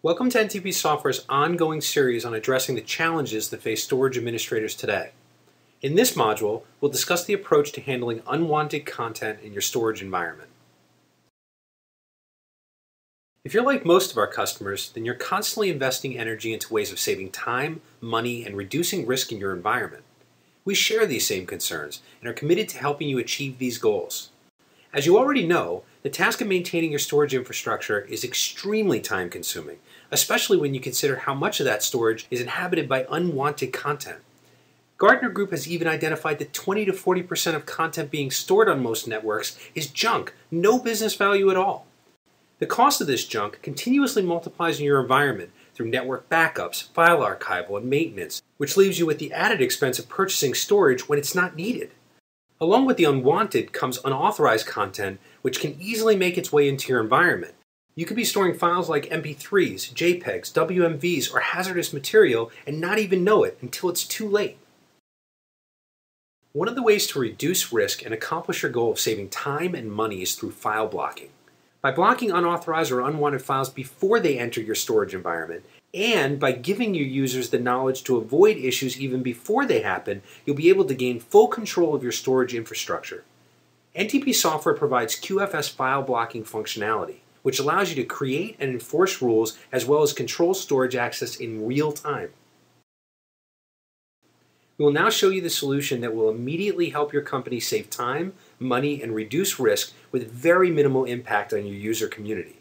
Welcome to NTP Software's ongoing series on addressing the challenges that face storage administrators today. In this module, we'll discuss the approach to handling unwanted content in your storage environment. If you're like most of our customers, then you're constantly investing energy into ways of saving time, money, and reducing risk in your environment. We share these same concerns and are committed to helping you achieve these goals. As you already know, the task of maintaining your storage infrastructure is extremely time-consuming, especially when you consider how much of that storage is inhabited by unwanted content. Gartner Group has even identified that 20 to 40% of content being stored on most networks is junk, no business value at all. The cost of this junk continuously multiplies in your environment through network backups, file archival, and maintenance, which leaves you with the added expense of purchasing storage when it's not needed. Along with the unwanted comes unauthorized content, which can easily make its way into your environment. You could be storing files like MP3s, JPEGs, WMVs, or hazardous material and not even know it until it's too late. One of the ways to reduce risk and accomplish your goal of saving time and money is through file blocking. By blocking unauthorized or unwanted files before they enter your storage environment, and by giving your users the knowledge to avoid issues even before they happen, you'll be able to gain full control of your storage infrastructure. NTP Software provides QFS file blocking functionality, which allows you to create and enforce rules as well as control storage access in real time. We will now show you the solution that will immediately help your company save time, money, and reduce risk with very minimal impact on your user community.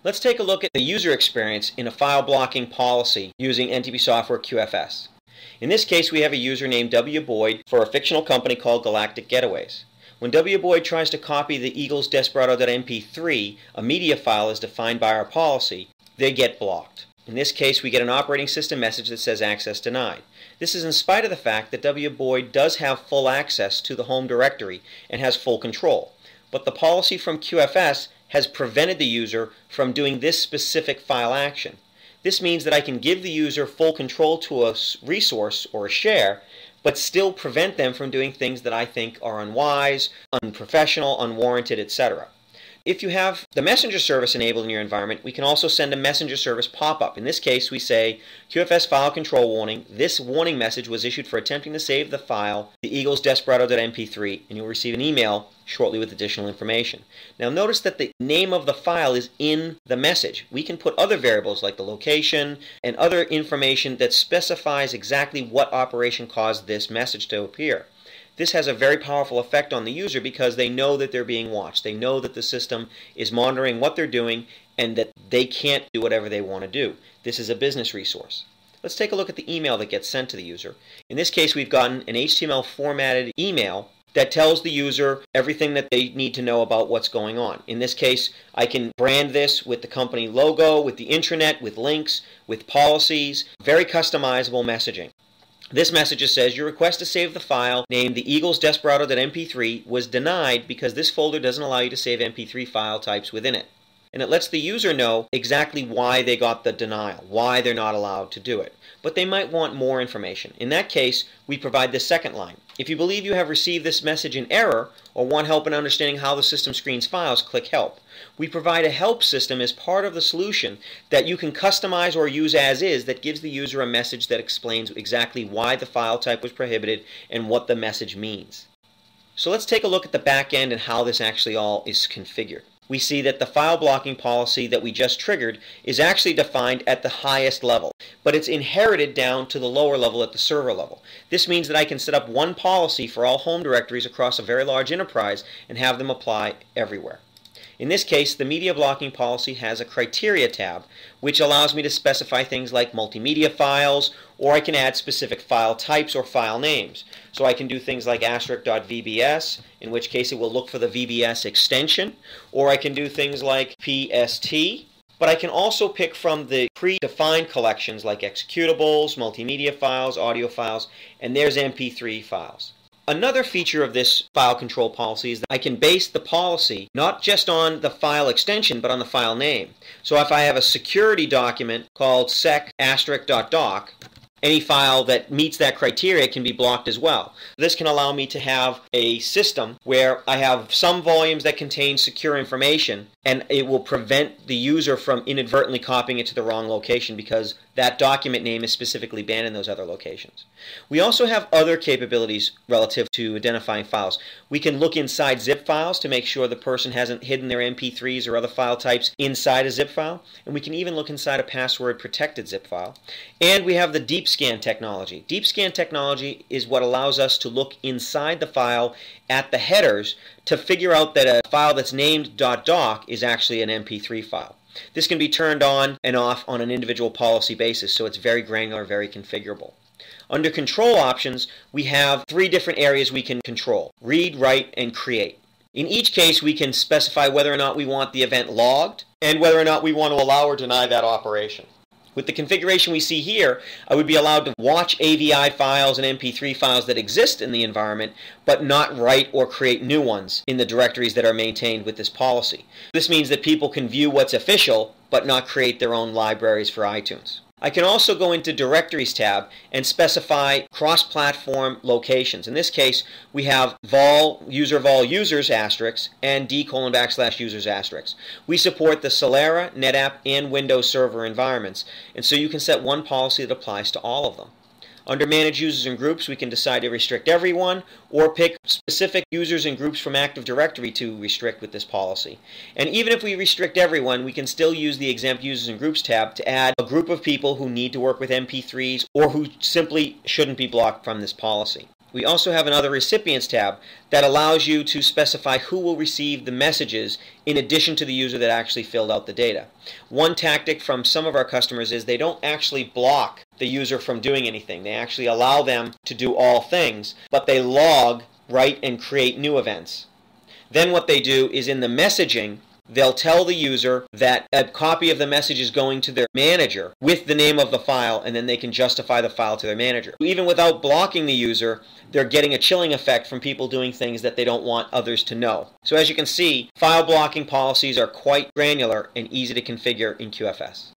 Let's take a look at the user experience in a file blocking policy using NTP Software QFS. In this case, we have a user named W. Boyd for a fictional company called Galactic Getaways. When W. Boyd tries to copy the eaglesdesperado.mp3, a media file as defined by our policy, they get blocked. In this case, we get an operating system message that says access denied. This is in spite of the fact that W. Boyd does have full access to the home directory and has full control. But the policy from QFS has prevented the user from doing this specific file action. This means that I can give the user full control to a resource or a share, but still prevent them from doing things that I think are unwise, unprofessional, unwarranted, etc. If you have the messenger service enabled in your environment, we can also send a messenger service pop-up. In this case, we say, QFS file control warning. This warning message was issued for attempting to save the file, the eaglesdesperado.mp3, and you'll receive an email shortly with additional information. Now notice that the name of the file is in the message. We can put other variables like the location and other information that specifies exactly what operation caused this message to appear. This has a very powerful effect on the user because they know that they're being watched. They know that the system is monitoring what they're doing and that they can't do whatever they want to do. This is a business resource. Let's take a look at the email that gets sent to the user. In this case, we've gotten an HTML formatted email that tells the user everything that they need to know about what's going on. In this case, I can brand this with the company logo, with the intranet, with links, with policies, very customizable messaging. This message says your request to save the file named the eaglesdesperado.mp3 was denied because this folder doesn't allow you to save MP3 file types within it. And it lets the user know exactly why they got the denial, why they're not allowed to do it. But they might want more information. In that case, we provide this second line. If you believe you have received this message in error or want help in understanding how the system screens files, click Help. We provide a help system as part of the solution that you can customize or use as is that gives the user a message that explains exactly why the file type was prohibited and what the message means. So let's take a look at the back end and how this actually all is configured. We see that the file blocking policy that we just triggered is actually defined at the highest level, but it's inherited down to the lower level at the server level. This means that I can set up one policy for all home directories across a very large enterprise and have them apply everywhere. In this case, the media blocking policy has a criteria tab, which allows me to specify things like multimedia files, or I can add specific file types or file names. So I can do things like *.vbs, in which case it will look for the VBS extension, or I can do things like PST, but I can also pick from the predefined collections like executables, multimedia files, audio files, and there's MP3 files. Another feature of this file control policy is that I can base the policy not just on the file extension but on the file name. So if I have a security document called sec*.doc, any file that meets that criteria can be blocked as well. This can allow me to have a system where I have some volumes that contain secure information, and it will prevent the user from inadvertently copying it to the wrong location because that document name is specifically banned in those other locations. We also have other capabilities relative to identifying files. We can look inside zip files to make sure the person hasn't hidden their MP3s or other file types inside a zip file, and we can even look inside a password protected zip file. And we have the deep scan technology. Deep scan technology is what allows us to look inside the file at the headers to figure out that a file that's named .doc is actually an MP3 file. This can be turned on and off on an individual policy basis, so it's very granular, very configurable. Under control options, we have 3 different areas we can control: read, write, and create. In each case, we can specify whether or not we want the event logged and whether or not we want to allow or deny that operation. With the configuration we see here, I would be allowed to watch AVI files and MP3 files that exist in the environment, but not write or create new ones in the directories that are maintained with this policy. This means that people can view what's official, but not create their own libraries for iTunes. I can also go into Directories tab and specify cross-platform locations. In this case, we have users asterisk and d:\users asterisk. We support the Solera, NetApp, and Windows Server environments, and so you can set one policy that applies to all of them. Under Manage Users and Groups, we can decide to restrict everyone or pick specific users and groups from Active Directory to restrict with this policy. And even if we restrict everyone, we can still use the Exempt Users and Groups tab to add a group of people who need to work with MP3s or who simply shouldn't be blocked from this policy. We also have another Recipients tab that allows you to specify who will receive the messages in addition to the user that actually filled out the data. One tactic from some of our customers is they don't actually block the user from doing anything. They actually allow them to do all things, but they log, write, and create new events. Then what they do is in the messaging, they'll tell the user that a copy of the message is going to their manager with the name of the file, and then they can justify the file to their manager. Even without blocking the user, they're getting a chilling effect from people doing things that they don't want others to know. So as you can see, file blocking policies are quite granular and easy to configure in QFS.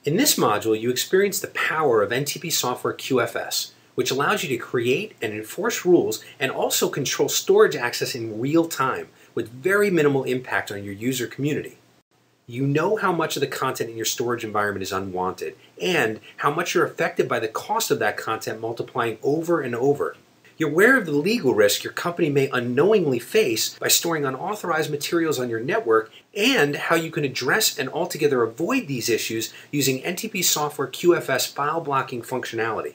In this module, you experience the power of NTP Software QFS, which allows you to create and enforce rules and also control storage access in real time with very minimal impact on your user community. You know how much of the content in your storage environment is unwanted and how much you're affected by the cost of that content multiplying over and over. You're aware of the legal risk your company may unknowingly face by storing unauthorized materials on your network and how you can address and altogether avoid these issues using NTP Software QFS file blocking functionality.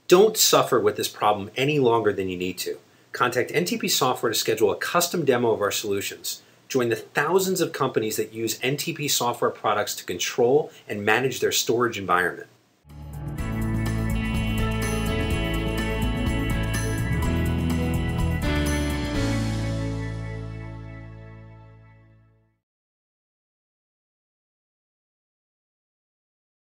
Don't suffer with this problem any longer than you need to. Contact NTP Software to schedule a custom demo of our solutions. Join the thousands of companies that use NTP Software products to control and manage their storage environment.